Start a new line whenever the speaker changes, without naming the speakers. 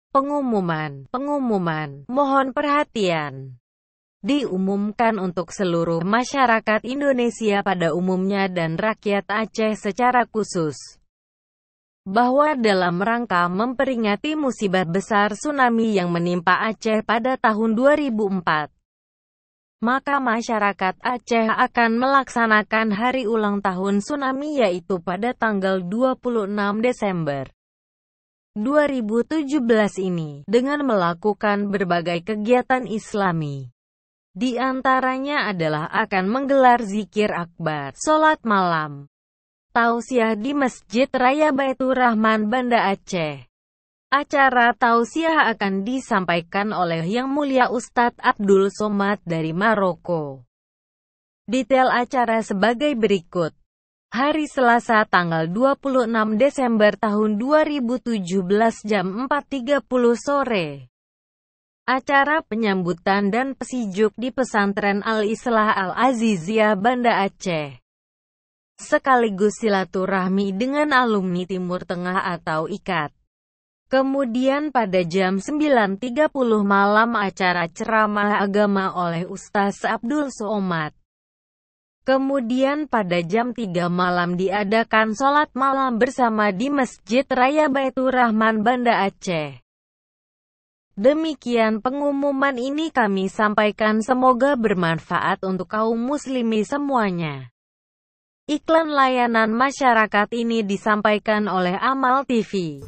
Pengumuman, mohon perhatian. Diumumkan untuk seluruh masyarakat Indonesia pada umumnya dan rakyat Aceh secara khusus, bahwa dalam rangka memperingati musibah besar tsunami yang menimpa Aceh pada tahun 2004, maka masyarakat Aceh akan melaksanakan hari ulang tahun tsunami yaitu pada tanggal 26 Desember 2017 ini, dengan melakukan berbagai kegiatan islami. Di antaranya adalah akan menggelar zikir akbar, sholat malam, tausiah di Masjid Raya Baitur Rahman Banda Aceh. Acara tausiah akan disampaikan oleh Yang Mulia Ustadz Abdul Somad dari Maroko. Detail acara sebagai berikut. Hari Selasa tanggal 26 Desember tahun 2017 jam 4.30 sore. Acara penyambutan dan pesijuk di Pesantren Al-Islah Al-Aziziyah Banda Aceh, sekaligus silaturahmi dengan alumni Timur Tengah atau IKAT. Kemudian pada jam 9.30 malam acara ceramah agama oleh Ustaz Abdul Somad. Kemudian pada jam 3 malam diadakan sholat malam bersama di Masjid Raya Baitur Rahman Banda Aceh. Demikian pengumuman ini kami sampaikan, semoga bermanfaat untuk kaum muslimi semuanya. Iklan layanan masyarakat ini disampaikan oleh Amal TV.